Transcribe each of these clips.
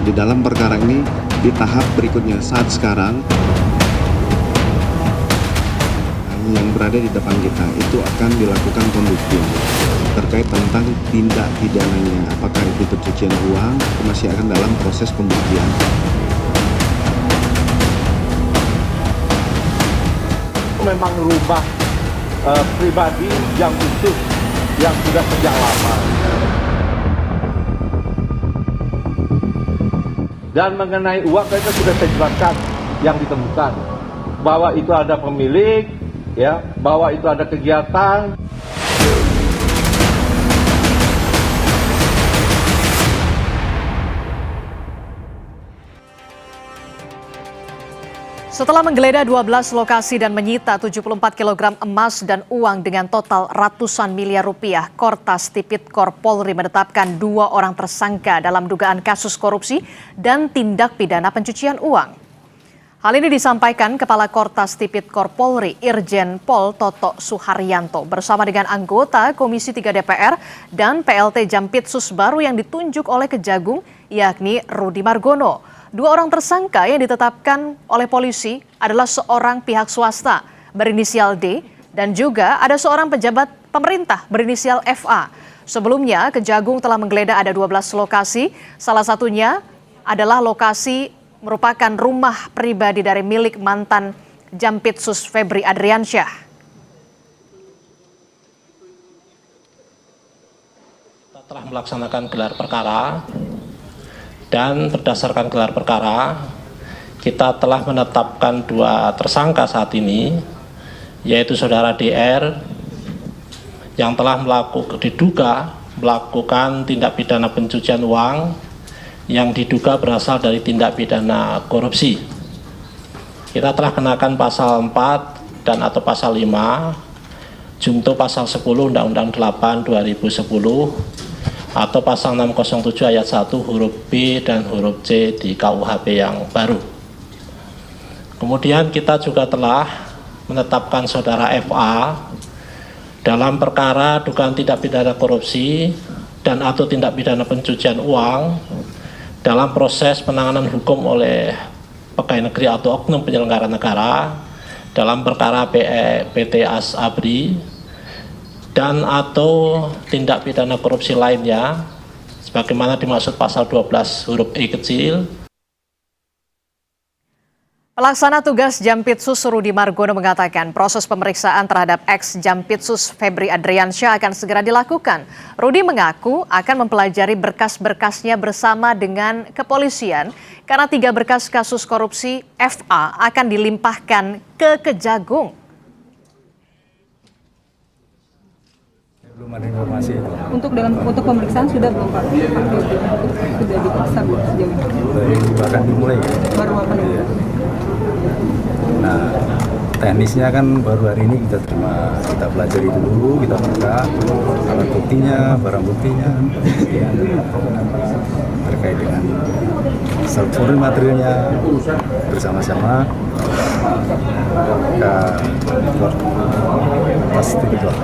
di dalam perkara ini di tahap berikutnya. Saat sekarang yang berada di depan kita itu akan dilakukan pembuktian terkait tentang tindak pidananya, apakah itu pencucian uang, masih akan dalam proses pembuktian. Memang rumah pribadi yang khusus yang sudah sejak lama. Dan mengenai uang kita sudah saya jelaskan yang ditemukan bahwa itu ada pemilik, ya, bahwa itu ada kegiatan. Setelah menggeledah 12 lokasi dan menyita 74 kg emas dan uang dengan total ratusan miliar rupiah, Kortas Tipikor Polri menetapkan 2 orang tersangka dalam dugaan kasus korupsi dan tindak pidana pencucian uang. Hal ini disampaikan Kepala Kortas Tipikor Polri Irjen Pol Toto Suharyanto bersama dengan anggota Komisi 3 DPR dan PLT Jampitsus baru yang ditunjuk oleh Kejagung, yakni Rudy Margono. 2 orang tersangka yang ditetapkan oleh polisi adalah seorang pihak swasta berinisial D dan juga ada seorang pejabat pemerintah berinisial FA. Sebelumnya, Kejagung telah menggeledah ada 12 lokasi, salah satunya adalah lokasi merupakan rumah pribadi dari milik mantan Jampitsus Febri Adriansyah. Kita telah melaksanakan gelar perkara. Dan berdasarkan gelar perkara, kita telah menetapkan 2 tersangka saat ini, yaitu saudara DR yang telah diduga melakukan tindak pidana pencucian uang yang diduga berasal dari tindak pidana korupsi. Kita telah kenakan pasal 4 dan atau pasal 5, junto pasal 10 Undang-Undang 8 2010, atau pasal 607 ayat 1 huruf B dan huruf C di KUHP yang baru. Kemudian kita juga telah menetapkan saudara FA dalam perkara dugaan tindak pidana korupsi dan atau tindak pidana pencucian uang dalam proses penanganan hukum oleh pegawai negeri atau oknum penyelenggara negara dalam perkara PT Asabri dan atau tindak pidana korupsi lainnya sebagaimana dimaksud pasal 12 huruf E kecil. Pelaksana tugas Jampitsus Rudy Margono mengatakan proses pemeriksaan terhadap ex-Jampitsus Febri Adriansyah akan segera dilakukan. Rudy mengaku akan mempelajari berkas-berkasnya bersama dengan kepolisian karena 3 berkas kasus korupsi FA akan dilimpahkan ke Kejagung. Belum ada informasi itu. Untuk pemeriksaan sudah belum Pak? Sudah diperiksa sejauh ini? Bahkan dimulai. Baru apa nih? Iya. Nah, teknisnya kan baru hari ini kita terima, kita pelajari dulu, kita buka alat buktinya, barang buktinya, terkait dengan struktur materialnya bersama-sama ke Kortas Tipikor.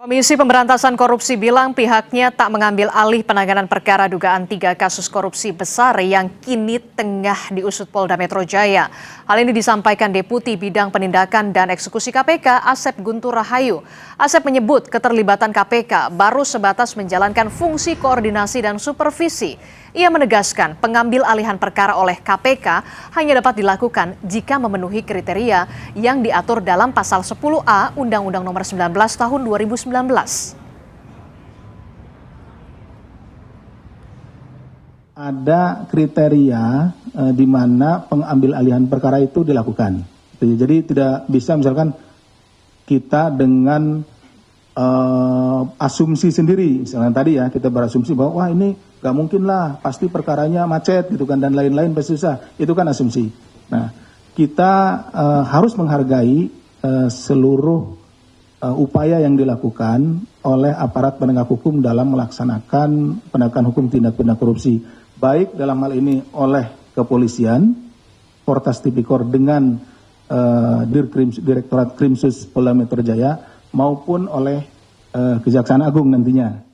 Komisi Pemberantasan Korupsi bilang pihaknya tak mengambil alih penanganan perkara dugaan 3 kasus korupsi besar yang kini tengah diusut Polda Metro Jaya. Hal ini disampaikan Deputi Bidang Penindakan dan Eksekusi KPK Asep Guntur Rahayu. Asep menyebut keterlibatan KPK baru sebatas menjalankan fungsi koordinasi dan supervisi. Ia menegaskan pengambil alihan perkara oleh KPK hanya dapat dilakukan jika memenuhi kriteria yang diatur dalam pasal 10A Undang-Undang Nomor 19 Tahun 2019. Ada kriteria di mana pengambil alihan perkara itu dilakukan. Jadi tidak bisa misalkan kita dengan asumsi sendiri, misalnya tadi ya kita berasumsi bahwa wah ini gak mungkin lah, pasti perkaranya macet gitu kan dan lain-lain pasti susah. Itu kan asumsi. Nah, kita harus menghargai seluruh upaya yang dilakukan oleh aparat penegak hukum dalam melaksanakan penegakan hukum tindak pidana korupsi, baik dalam hal ini oleh kepolisian, Kortas Tipikor dengan Direktorat Krimsus Polda Metro Jaya maupun oleh Kejaksaan Agung nantinya.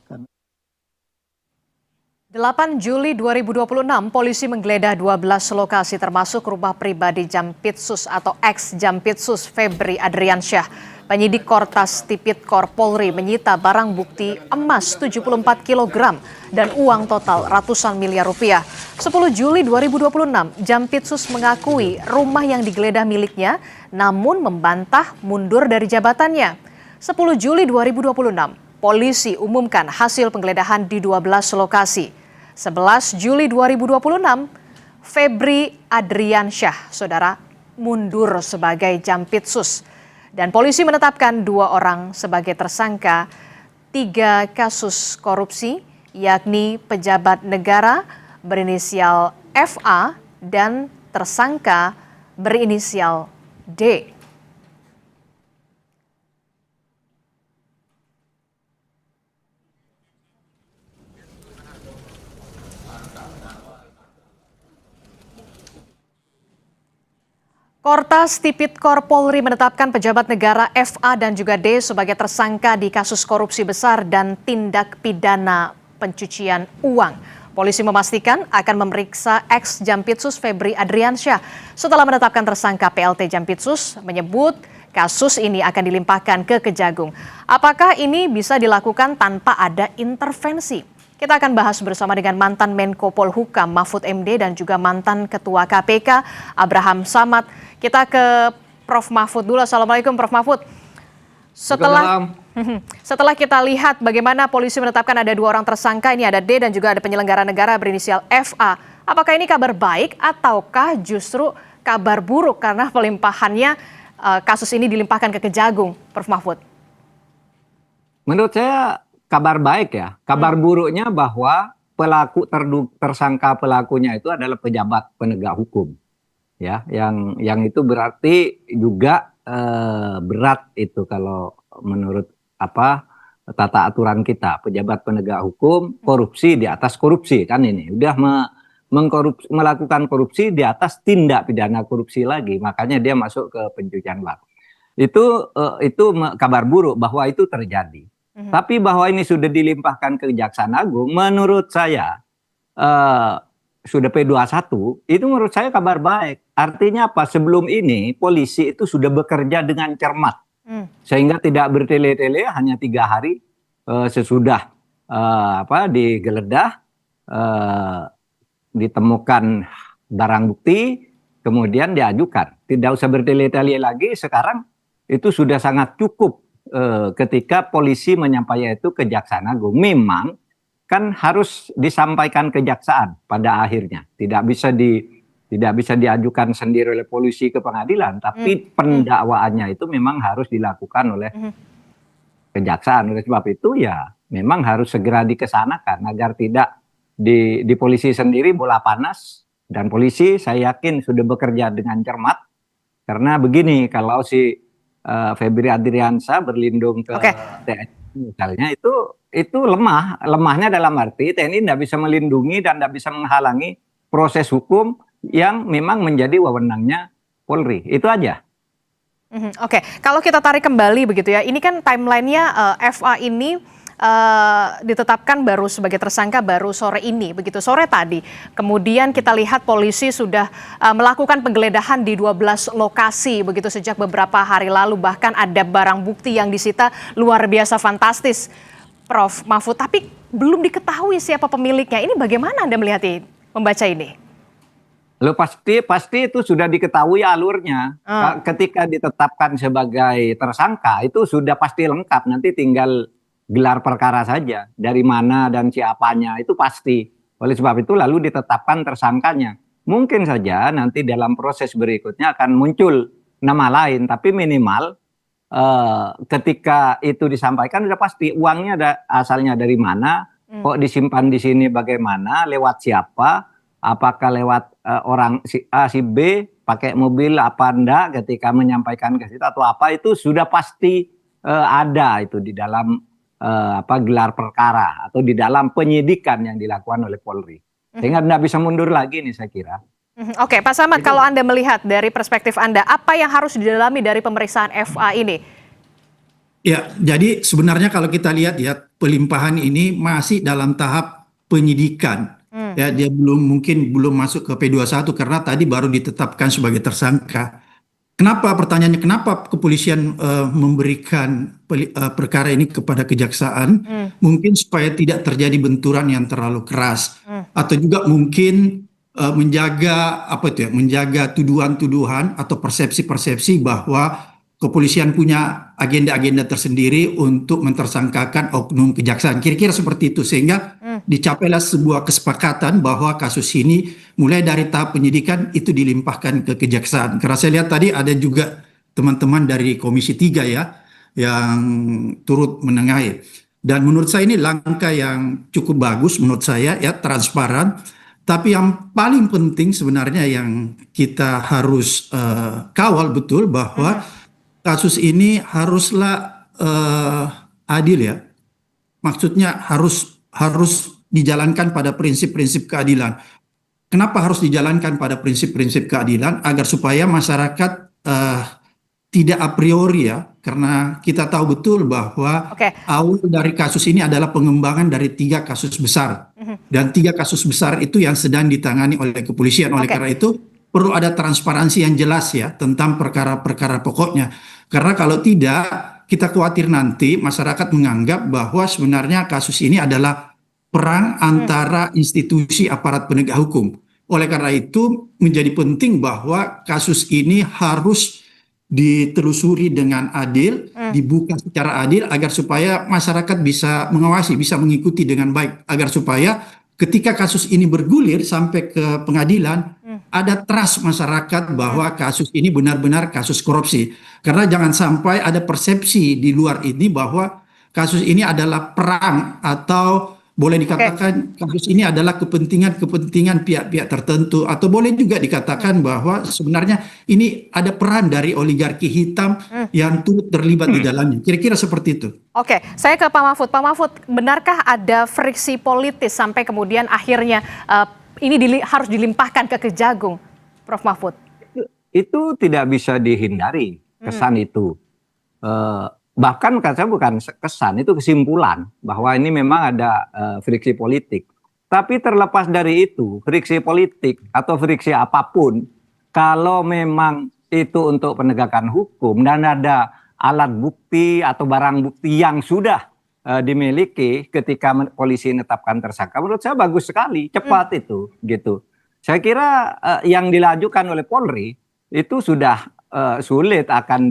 8 Juli 2026, polisi menggeledah 12 lokasi termasuk rumah pribadi Jampitsus atau ex-Jampitsus Febri Adriansyah. Penyidik Kortas Tipikor Polri menyita barang bukti emas 74 kg dan uang total ratusan miliar rupiah. 10 Juli 2026, Jampitsus mengakui rumah yang digeledah miliknya namun membantah mundur dari jabatannya. 10 Juli 2026, polisi umumkan hasil penggeledahan di 12 lokasi. 11 Juli 2026, Febri Adriansyah, saudara, mundur sebagai Jampitsus. Dan polisi menetapkan 2 orang sebagai tersangka 3 kasus korupsi, yakni pejabat negara berinisial FA dan tersangka berinisial D. Kortas Tipikor Polri menetapkan pejabat negara FA dan juga D sebagai tersangka di kasus korupsi besar dan tindak pidana pencucian uang. Polisi memastikan akan memeriksa ex-Jampitsus Febri Adriansyah setelah menetapkan tersangka. PLT Jampitsus menyebut kasus ini akan dilimpahkan ke Kejagung. Apakah ini bisa dilakukan tanpa ada intervensi? Kita akan bahas bersama dengan mantan Menko Polhukam Mahfud MD dan juga mantan Ketua KPK Abraham Samad. Kita ke Prof. Mahfud dulu. Assalamualaikum Prof. Mahfud. Setelah kita lihat bagaimana polisi menetapkan ada 2 orang tersangka, ini ada D dan juga ada penyelenggara negara berinisial FA. Apakah ini kabar baik ataukah justru kabar buruk karena pelimpahannya kasus ini dilimpahkan ke Kejagung, Prof. Mahfud? Menurut saya kabar baik ya. Kabar buruknya bahwa tersangka pelakunya itu adalah pejabat penegak hukum. Ya, yang itu berarti juga berat itu kalau menurut tata aturan kita, pejabat penegak hukum, korupsi di atas korupsi kan ini. Udah melakukan korupsi di atas tindak pidana korupsi lagi, makanya dia masuk ke pencucian uang. Itu kabar buruk bahwa itu terjadi. Tapi bahwa ini sudah dilimpahkan ke Kejaksaan Agung, menurut saya sudah P21, itu menurut saya kabar baik. Artinya apa? Sebelum ini polisi itu sudah bekerja dengan cermat, sehingga tidak bertele-tele hanya 3 hari sesudah digeledah, ditemukan barang bukti, kemudian diajukan. Tidak usah bertele-tele lagi. Sekarang itu sudah sangat cukup. Ketika polisi menyampaikan itu ke Kejaksaan Agung, memang kan harus disampaikan kejaksaan pada akhirnya, tidak bisa diajukan sendiri oleh polisi ke pengadilan, tapi pendakwaannya itu memang harus dilakukan oleh kejaksaan. Oleh sebab itu ya memang harus segera dikesanakan agar tidak di polisi sendiri bola panas, dan polisi saya yakin sudah bekerja dengan cermat. Karena begini, kalau si Febri Adriansyah berlindung ke TNI misalnya, itu lemahnya dalam arti TNI tidak bisa melindungi dan tidak bisa menghalangi proses hukum yang memang menjadi wewenangnya Polri. Itu aja. Oke, kalau kita tarik kembali begitu ya, ini kan timelinenya FA ini ditetapkan baru sebagai tersangka baru sore ini, begitu sore tadi. Kemudian kita lihat polisi sudah melakukan penggeledahan di 12 lokasi begitu sejak beberapa hari lalu, bahkan ada barang bukti yang disita luar biasa fantastis, Prof. Mahfud. Tapi belum diketahui siapa pemiliknya. Ini bagaimana Anda melihat ini, membaca ini? Lo pasti itu sudah diketahui alurnya. Ketika ditetapkan sebagai tersangka itu sudah pasti lengkap. Nanti tinggal gelar perkara saja, dari mana dan siapanya itu pasti. Oleh sebab itu lalu ditetapkan tersangkanya. Mungkin saja nanti dalam proses berikutnya akan muncul nama lain, tapi minimal ketika itu disampaikan sudah pasti uangnya asalnya dari mana, kok disimpan di sini bagaimana, lewat siapa, apakah lewat orang si A si B, pakai mobil apa enggak ketika menyampaikan ke situ atau apa, itu sudah pasti ada itu di dalam gelar perkara atau di dalam penyidikan yang dilakukan oleh Polri. Sehingga tidak bisa mundur lagi nih saya kira. Oke, Pak Samad, kalau Anda melihat dari perspektif Anda, apa yang harus didalami dari pemeriksaan FA ini? Ya, jadi sebenarnya kalau kita lihat ya, pelimpahan ini masih dalam tahap penyidikan. Ya, dia mungkin belum masuk ke P21 karena tadi baru ditetapkan sebagai tersangka. Kenapa pertanyaannya, kenapa kepolisian memberikan perkara ini kepada kejaksaan? Mungkin supaya tidak terjadi benturan yang terlalu keras, atau juga mungkin menjaga menjaga tuduhan-tuduhan atau persepsi-persepsi bahwa kepolisian punya agenda-agenda tersendiri untuk mentersangkakan oknum kejaksaan. Kira-kira seperti itu, sehingga dicapailah sebuah kesepakatan bahwa kasus ini mulai dari tahap penyidikan itu dilimpahkan ke kejaksaan. Karena saya lihat tadi ada juga teman-teman dari Komisi 3 ya yang turut menengahi. Dan menurut saya ini langkah yang cukup bagus menurut saya ya, transparan. Tapi yang paling penting sebenarnya yang kita harus kawal betul bahwa kasus ini haruslah adil ya. Maksudnya harus dijalankan pada prinsip-prinsip keadilan. Kenapa harus dijalankan pada prinsip-prinsip keadilan? Agar supaya masyarakat tidak a priori ya, karena kita tahu betul bahwa awal dari kasus ini adalah pengembangan dari 3 kasus besar. Dan 3 kasus besar itu yang sedang ditangani oleh kepolisian. Oleh karena itu perlu ada transparansi yang jelas ya tentang perkara-perkara pokoknya. Karena kalau tidak, kita khawatir nanti masyarakat menganggap bahwa sebenarnya kasus ini adalah perang antara institusi aparat penegak hukum. Oleh karena itu menjadi penting bahwa kasus ini harus ditelusuri dengan adil, dibuka secara adil agar supaya masyarakat bisa mengawasi, bisa mengikuti dengan baik, agar supaya ketika kasus ini bergulir sampai ke pengadilan, ada trust masyarakat bahwa kasus ini benar-benar kasus korupsi. Karena jangan sampai ada persepsi di luar ini bahwa kasus ini adalah perang atau boleh dikatakan kasus ini adalah kepentingan pihak-pihak tertentu, atau boleh juga dikatakan bahwa sebenarnya ini ada peran dari oligarki hitam yang turut terlibat di dalamnya. Kira-kira seperti itu. Oke, saya ke Pak Mahfud. Pak Mahfud, benarkah ada friksi politis sampai kemudian akhirnya ini harus dilimpahkan ke Kejagung, Prof. Mahfud? Itu tidak bisa dihindari kesan itu. Bahkan saya bukan kesan, itu kesimpulan bahwa ini memang ada friksi politik. Tapi terlepas dari itu, friksi politik atau friksi apapun, kalau memang itu untuk penegakan hukum dan ada alat bukti atau barang bukti yang sudah dimiliki ketika polisi menetapkan tersangka, menurut saya bagus sekali, cepat itu, gitu. Saya kira yang dilajukan oleh Polri itu sudah sulit akan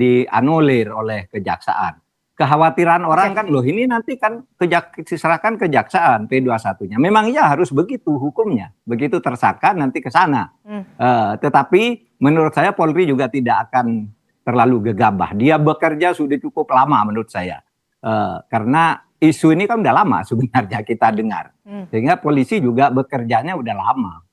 dianulir oleh kejaksaan. Kekhawatiran orang kan, loh ini nanti kan diserahkan kejaksaan P21-nya. Memang iya harus begitu hukumnya, begitu tersangka nanti ke sana. Tetapi menurut saya Polri juga tidak akan terlalu gegabah. Dia bekerja sudah cukup lama menurut saya. Karena isu ini kan udah lama sebenarnya kita dengar. Sehingga polisi juga bekerjanya udah lama.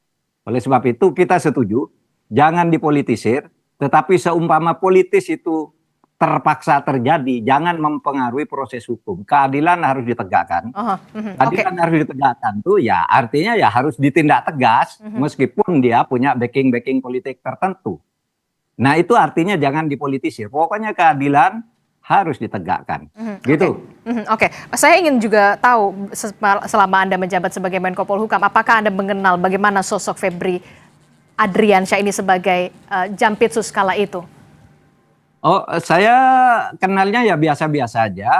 Oleh sebab itu kita setuju, jangan dipolitisir, tetapi seumpama politis itu terpaksa terjadi, jangan mempengaruhi proses hukum. Keadilan harus ditegakkan. Keadilan harus ditegakkan tuh ya artinya ya harus ditindak tegas meskipun dia punya backing politik tertentu. Nah itu artinya jangan dipolitisir. Pokoknya keadilan harus ditegakkan. Gitu. Oke. Saya ingin juga tahu selama Anda menjabat sebagai Menko Polhukam, apakah Anda mengenal bagaimana sosok Febri Adriansyah ini sebagai Jampitsus kala itu? Oh, saya kenalnya ya biasa-biasa aja.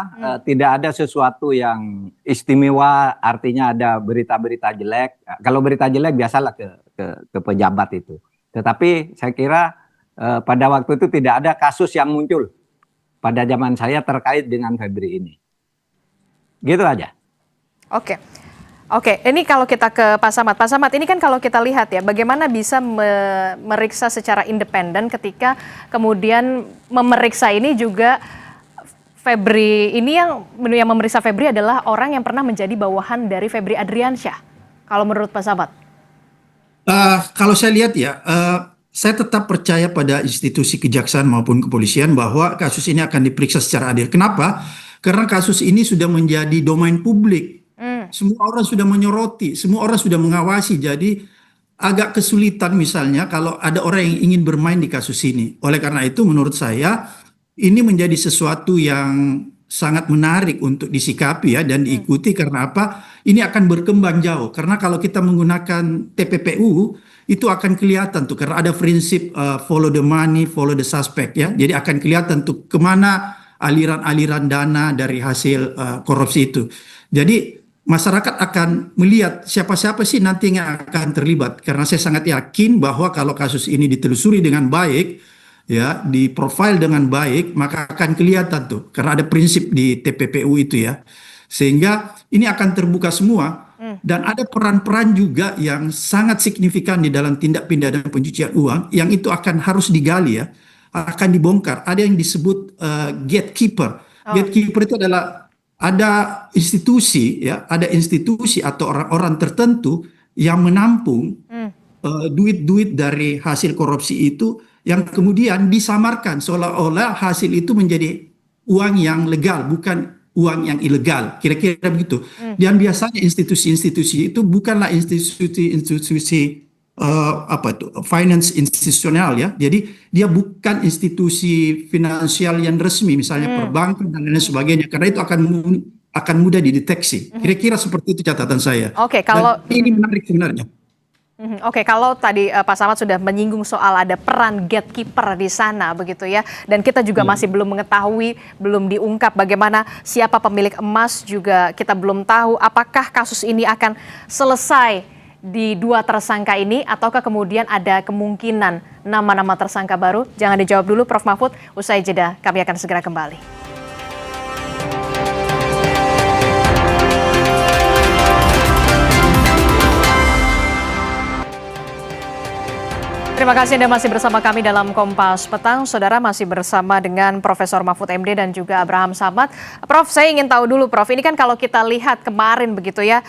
Tidak ada sesuatu yang istimewa, artinya ada berita-berita jelek. Kalau berita jelek biasalah ke pejabat itu. Tetapi saya kira pada waktu itu tidak ada kasus yang muncul pada zaman saya terkait dengan Febri ini. Gitu aja. Oke, ini kalau kita ke Pak Samad. Pak Samad, ini kan kalau kita lihat ya, bagaimana bisa memeriksa secara independen ketika kemudian memeriksa ini juga Febri, ini yang memeriksa Febri adalah orang yang pernah menjadi bawahan dari Febri Adriansyah. Kalau menurut Pak Samad? Kalau saya lihat ya, saya tetap percaya pada institusi kejaksaan maupun kepolisian bahwa kasus ini akan diperiksa secara adil. Kenapa? Karena kasus ini sudah menjadi domain publik. Semua orang sudah menyoroti, semua orang sudah mengawasi. Jadi agak kesulitan misalnya kalau ada orang yang ingin bermain di kasus ini. Oleh karena itu menurut saya ini menjadi sesuatu yang sangat menarik untuk disikapi ya dan diikuti. Karena apa? Ini akan berkembang jauh. Karena kalau kita menggunakan TPPU itu akan kelihatan tuh, karena ada prinsip follow the money, follow the suspect ya. Jadi akan kelihatan tuh kemana aliran-aliran dana dari hasil korupsi itu. Jadi masyarakat akan melihat siapa-siapa sih nanti yang akan terlibat. Karena saya sangat yakin bahwa kalau kasus ini ditelusuri dengan baik, ya, diprofil dengan baik, maka akan kelihatan tuh. Karena ada prinsip di TPPU itu ya. Sehingga ini akan terbuka semua. Dan ada peran-peran juga yang sangat signifikan di dalam tindak pidana pencucian uang yang itu akan harus digali ya, akan dibongkar. Ada yang disebut gatekeeper. Gatekeeper itu adalah ada institusi ya, ada institusi atau orang-orang tertentu yang menampung duit-duit dari hasil korupsi itu yang kemudian disamarkan seolah-olah hasil itu menjadi uang yang legal, bukan uang yang ilegal, kira-kira begitu. Dan biasanya institusi-institusi itu bukanlah institusi-institusi finance institusional ya. Jadi dia bukan institusi finansial yang resmi, misalnya perbankan dan lain sebagainya. Karena itu akan mudah dideteksi. Kira-kira seperti itu catatan saya. Oke, kalau dan ini menarik sebenarnya. Oke, kalau tadi Pak Samad sudah menyinggung soal ada peran gatekeeper di sana begitu ya, dan kita juga masih belum mengetahui, belum diungkap bagaimana siapa pemilik emas, juga kita belum tahu apakah kasus ini akan selesai di dua tersangka ini ataukah kemudian ada kemungkinan nama-nama tersangka baru. Jangan dijawab dulu Prof. Mahfud, usai jeda kami akan segera kembali. Terima kasih Anda masih bersama kami dalam Kompas Petang. Saudara, masih bersama dengan Profesor Mahfud MD dan juga Abraham Samad. Prof, saya ingin tahu dulu Prof, ini kan kalau kita lihat kemarin begitu ya,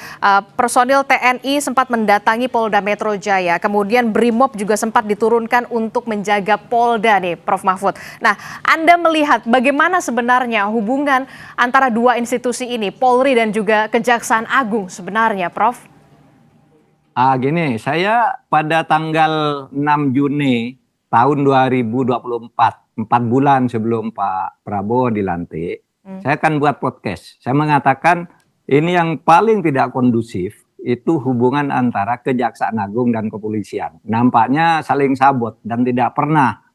personil TNI sempat mendatangi Polda Metro Jaya, kemudian Brimob juga sempat diturunkan untuk menjaga Polda nih Prof Mahfud. Nah, Anda melihat bagaimana sebenarnya hubungan antara dua institusi ini, Polri dan juga Kejaksaan Agung sebenarnya Prof? Gini, saya pada tanggal 6 Juni tahun 2024, 4 bulan sebelum Pak Prabowo dilantik, saya akan buat podcast. Saya mengatakan ini yang paling tidak kondusif itu hubungan antara Kejaksaan Agung dan Kepolisian. Nampaknya saling sabot dan tidak pernah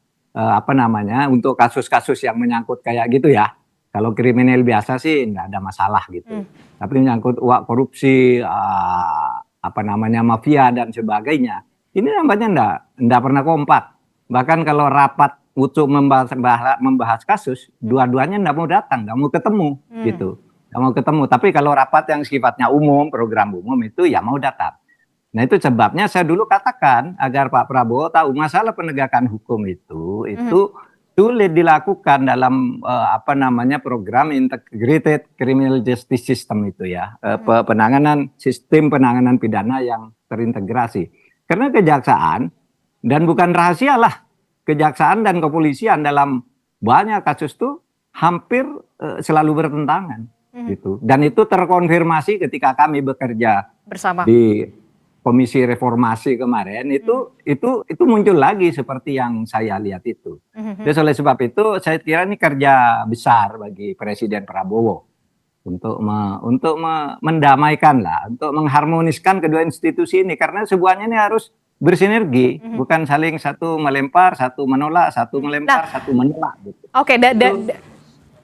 untuk kasus-kasus yang menyangkut kayak gitu ya. Kalau kriminal biasa sih nggak ada masalah gitu. Tapi menyangkut uang korupsi, mafia dan sebagainya, ini nampaknya enggak pernah kompak. Bahkan kalau rapat untuk membahas kasus, dua-duanya enggak mau datang, enggak mau ketemu gitu. Enggak mau ketemu. Tapi kalau rapat yang sifatnya umum, program umum itu ya mau datang. Nah, itu sebabnya saya dulu katakan agar Pak Prabowo tahu masalah penegakan hukum itu sulit dilakukan dalam program Integrated Criminal Justice System itu ya, sistem penanganan pidana yang terintegrasi. Karena kejaksaan, dan bukan rahasia lah, kejaksaan dan kepolisian dalam banyak kasus itu hampir selalu bertentangan gitu. Dan itu terkonfirmasi ketika kami bekerja bersama di Komisi Reformasi kemarin, itu muncul lagi seperti yang saya lihat itu. Jadi oleh sebab itu saya kira ini kerja besar bagi Presiden Prabowo untuk mendamaikan lah, untuk mengharmoniskan kedua institusi ini, karena semuanya ini harus bersinergi, bukan saling satu melempar, satu menolak, satu melempar, satu menolak. Gitu.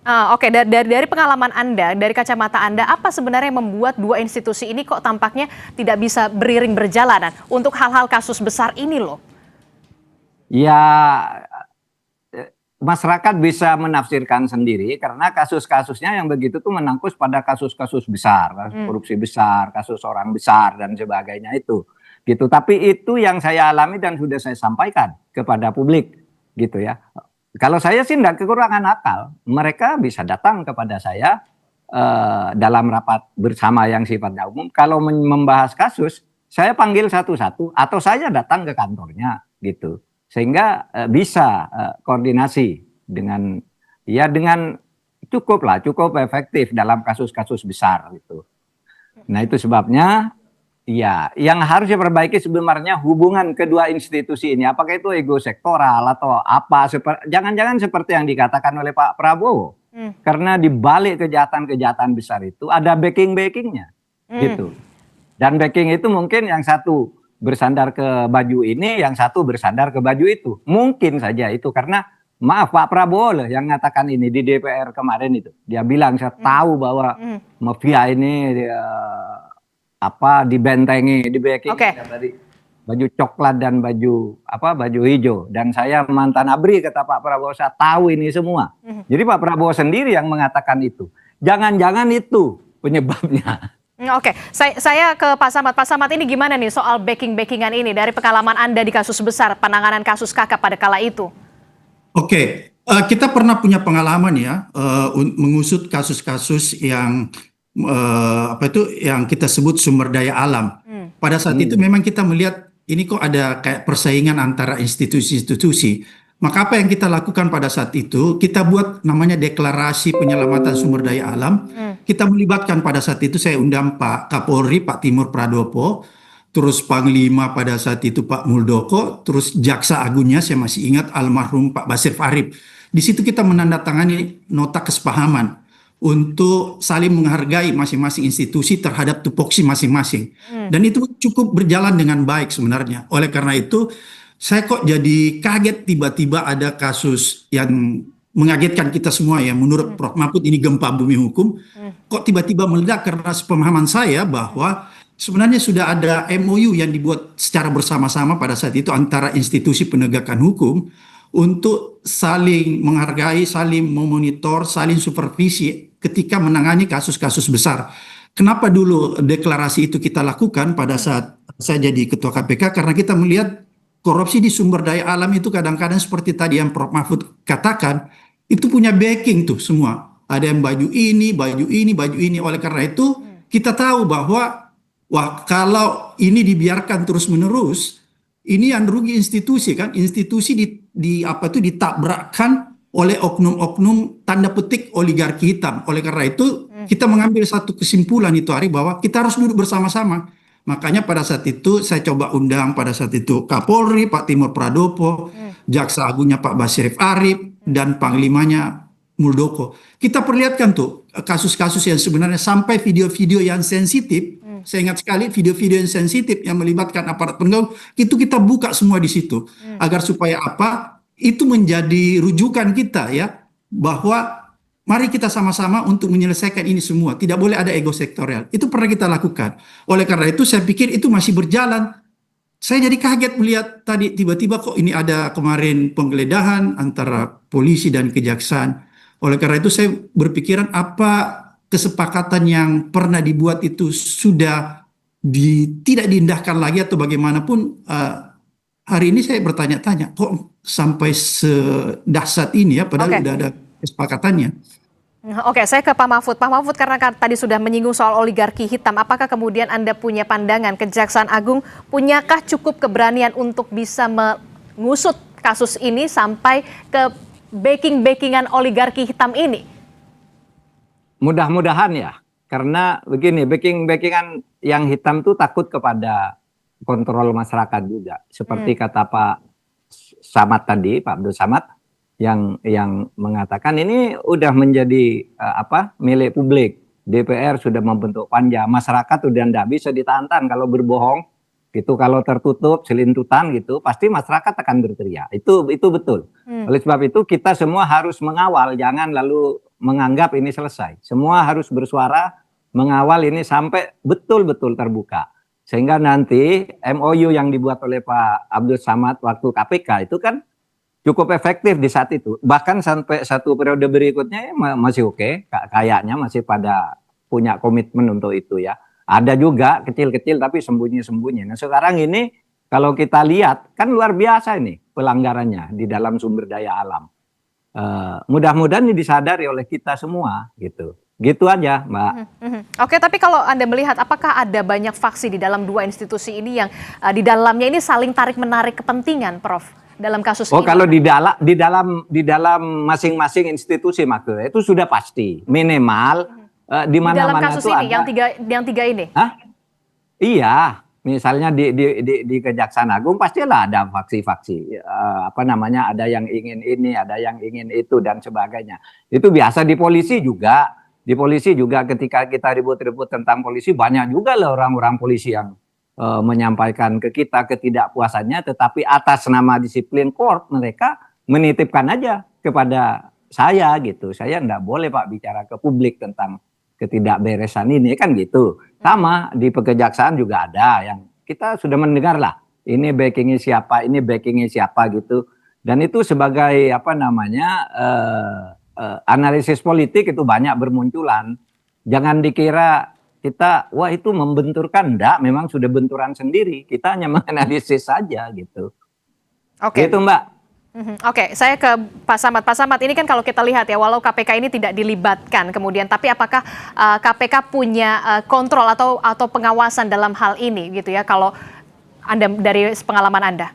Oke, dari pengalaman Anda, dari kacamata Anda, apa sebenarnya yang membuat dua institusi ini kok tampaknya tidak bisa beriring berjalanan untuk hal-hal kasus besar ini loh? Ya, masyarakat bisa menafsirkan sendiri karena kasus-kasusnya yang begitu tuh menangkus pada kasus-kasus besar, korupsi besar, kasus orang besar dan sebagainya itu. Gitu. Tapi itu yang saya alami dan sudah saya sampaikan kepada publik, gitu ya. Kalau saya sih tidak kekurangan akal, mereka bisa datang kepada saya dalam rapat bersama yang sifatnya umum. Kalau membahas kasus, saya panggil satu-satu atau saya datang ke kantornya gitu, sehingga bisa koordinasi dengan cukup efektif dalam kasus-kasus besar gitu. Nah itu sebabnya Iya, yang harus diperbaiki sebenarnya hubungan kedua institusi ini. Apakah itu ego sektoral atau apa? Jangan-jangan seperti yang dikatakan oleh Pak Prabowo. Karena di balik kejahatan-kejahatan besar itu ada backing-backingnya, gitu. Dan backing itu mungkin yang satu bersandar ke baju ini, yang satu bersandar ke baju itu. Mungkin saja itu karena maaf Pak Prabowo loh yang mengatakan ini di DPR kemarin itu. Dia bilang saya tahu bahwa mafia ini dibentengi, di backing tadi baju coklat dan baju hijau, dan saya mantan ABRI kata Pak Prabowo, saya tahu ini semua. Jadi Pak Prabowo sendiri yang mengatakan itu. Jangan-jangan itu penyebabnya. Oke, saya ke Pak Samad. Pak Samad, ini gimana nih soal backing-backingan ini dari pengalaman Anda di kasus besar penanganan kasus KK pada kala itu? Oke, kita pernah punya pengalaman ya mengusut kasus-kasus yang yang kita sebut sumber daya alam. Pada saat itu memang kita melihat ini kok ada kayak persaingan antara institusi-institusi. Maka apa yang kita lakukan pada saat itu, kita buat namanya deklarasi penyelamatan sumber daya alam. Kita melibatkan pada saat itu, saya undang Pak Kapolri, Pak Timur Pradopo, terus Panglima pada saat itu Pak Muldoko, terus Jaksa Agungnya saya masih ingat almarhum Pak Basir Arip. Di situ kita menandatangani nota kesepahaman untuk saling menghargai masing-masing institusi terhadap tupoksi masing-masing. Dan itu cukup berjalan dengan baik sebenarnya. Oleh karena itu, saya kok jadi kaget tiba-tiba ada kasus yang mengagetkan kita semua ya. Menurut Prof. Mahfud ini gempa bumi hukum. Kok tiba-tiba meledak karena sepemahaman saya bahwa sebenarnya sudah ada MOU yang dibuat secara bersama-sama pada saat itu antara institusi penegakan hukum untuk saling menghargai, saling memonitor, saling supervisi ketika menangani kasus-kasus besar. Kenapa dulu deklarasi itu kita lakukan pada saat saya jadi ketua KPK? Karena kita melihat korupsi di sumber daya alam itu kadang-kadang seperti tadi yang Prof. Mahfud katakan, itu punya backing tuh semua. Ada yang baju ini, baju ini, baju ini. Oleh karena itu kita tahu bahwa kalau ini dibiarkan terus-menerus, ini yang rugi institusi kan, institusi ditabrakkan oleh oknum-oknum tanda petik oligarki hitam. Oleh karena itu kita mengambil satu kesimpulan itu Ari bahwa kita harus duduk bersama-sama. Makanya pada saat itu saya coba undang pada saat itu Kapolri, Pak Timur Pradopo, Jaksa Agungnya Pak Basir Arip, dan Panglimanya Muldoko. Kita perlihatkan tuh kasus-kasus yang sebenarnya sampai video-video yang sensitif. Saya ingat sekali video-video yang sensitif yang melibatkan aparat penegak itu kita buka semua di situ agar supaya apa itu menjadi rujukan kita ya bahwa mari kita sama-sama untuk menyelesaikan ini semua, tidak boleh ada ego sektorial. Itu pernah kita lakukan. Oleh karena itu saya pikir itu masih berjalan. Saya jadi kaget melihat tadi tiba-tiba kok ini ada kemarin penggeledahan antara polisi dan kejaksaan. Oleh karena itu saya berpikiran apa kesepakatan yang pernah dibuat itu sudah tidak diindahkan lagi atau bagaimanapun. Hari ini saya bertanya-tanya kok sampai sedahsyat ini ya padahal sudah ada kesepakatannya. Oke, saya ke Pak Mahfud. Pak Mahfud, karena tadi sudah menyinggung soal oligarki hitam, apakah kemudian Anda punya pandangan Kejaksaan Agung punyakah cukup keberanian untuk bisa mengusut kasus ini sampai ke backing-backingan oligarki hitam ini? Mudah-mudahan ya, karena begini, backing-backingan yang hitam tuh takut kepada kontrol masyarakat juga. Seperti kata Pak Samad tadi, Pak Abdul Samad, yang mengatakan ini udah menjadi milik publik. DPR sudah membentuk panja, masyarakat udah nggak bisa ditahan kalau berbohong gitu, kalau tertutup selintutan gitu, pasti masyarakat akan berteriak. Itu betul. Oleh sebab itu kita semua harus mengawal, jangan lalu menganggap ini selesai. Semua harus bersuara mengawal ini sampai betul-betul terbuka. Sehingga nanti MOU yang dibuat oleh Pak Abdul Samad waktu KPK itu kan cukup efektif di saat itu. Bahkan sampai satu periode berikutnya masih oke, kayaknya masih pada punya komitmen untuk itu ya. Ada juga kecil-kecil tapi sembunyi-sembunyi. Nah sekarang ini kalau kita lihat kan luar biasa ini pelanggarannya di dalam sumber daya alam. Mudah-mudahan ini disadari oleh kita semua gitu. Gitu aja, Mbak. Oke, tapi kalau Anda melihat apakah ada banyak faksi di dalam dua institusi ini yang di dalamnya ini saling tarik-menarik kepentingan, Prof, dalam kasus ini? Kalau di dalam masing-masing institusi makanya itu sudah pasti minimal di mana-mana dalam kasus itu ini ada. yang tiga ini? Hah? Iya, misalnya di Kejaksaan Agung pastilah ada faksi-faksi, apa namanya, ada yang ingin ini, ada yang ingin itu dan sebagainya. Itu biasa di polisi juga. Di polisi juga ketika kita ribut-ribut tentang polisi, banyak juga loh orang-orang polisi yang menyampaikan ke kita ketidakpuasannya, tetapi atas nama disiplin korps mereka menitipkan aja kepada saya gitu. Saya enggak boleh Pak bicara ke publik tentang ketidakberesan ini kan gitu. Sama di Kejaksaan juga ada yang kita sudah mendengar lah. Ini backingnya siapa gitu. Dan itu sebagai apa namanya analisis politik itu banyak bermunculan. Jangan dikira kita wah itu membenturkan, enggak, memang sudah benturan sendiri. Kita hanya menganalisis saja gitu. Oke. Gitu Mbak. Oke, saya ke Pak Samad. Pak Samad, ini kan kalau kita lihat ya, walau KPK ini tidak dilibatkan kemudian, tapi apakah KPK punya kontrol atau pengawasan dalam hal ini gitu ya, kalau Anda dari pengalaman Anda?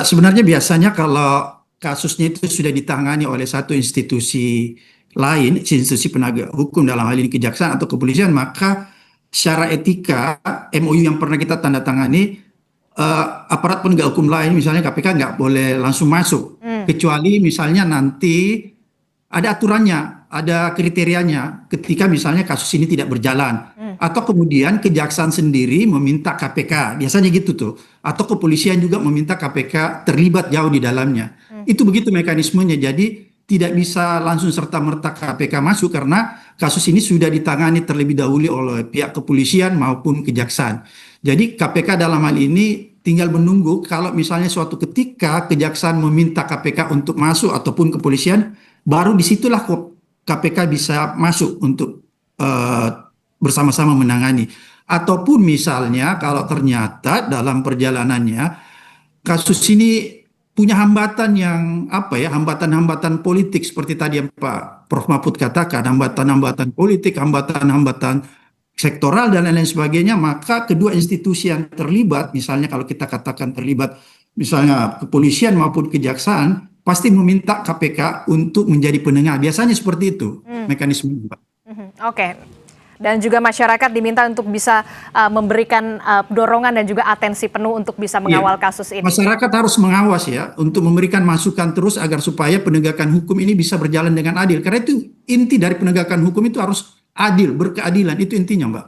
Sebenarnya biasanya kalau kasusnya itu sudah ditangani oleh satu institusi lain, institusi penegak hukum dalam hal ini kejaksaan atau kepolisian, maka secara etika MOU yang pernah kita tanda tangani, aparat penegak hukum lain misalnya KPK nggak boleh langsung masuk, kecuali misalnya nanti ada aturannya, ada kriterianya ketika misalnya kasus ini tidak berjalan, atau kemudian kejaksaan sendiri meminta KPK, biasanya gitu tuh, atau kepolisian juga meminta KPK terlibat jauh di dalamnya. Itu begitu mekanismenya, jadi tidak bisa langsung serta-merta KPK masuk karena kasus ini sudah ditangani terlebih dahulu oleh pihak kepolisian maupun kejaksaan. Jadi KPK dalam hal ini tinggal menunggu kalau misalnya suatu ketika kejaksaan meminta KPK untuk masuk ataupun kepolisian, baru disitulah KPK bisa masuk untuk bersama-sama menangani. Ataupun misalnya kalau ternyata dalam perjalanannya kasus ini punya hambatan yang hambatan-hambatan politik seperti tadi yang Pak Prof Mahfud katakan, hambatan-hambatan politik, hambatan-hambatan sektoral dan lain-lain sebagainya, maka kedua institusi yang terlibat, misalnya kalau kita katakan terlibat misalnya kepolisian maupun kejaksaan, pasti meminta KPK untuk menjadi penengah. Biasanya seperti itu mekanisme. Oke. Dan juga masyarakat diminta untuk bisa memberikan dorongan dan juga atensi penuh untuk bisa mengawal kasus ini. Masyarakat harus mengawas ya, untuk memberikan masukan terus agar supaya penegakan hukum ini bisa berjalan dengan adil. Karena itu inti dari penegakan hukum itu harus adil, berkeadilan, itu intinya Mbak.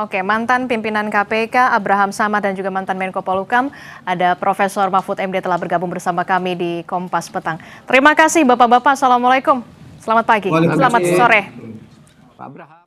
Oke, mantan pimpinan KPK Abraham Samad dan juga mantan Menko Polhukam ada Profesor Mahfud MD telah bergabung bersama kami di Kompas Petang. Terima kasih Bapak-Bapak, Assalamualaikum. Selamat pagi, selamat sore. Pak Abraham.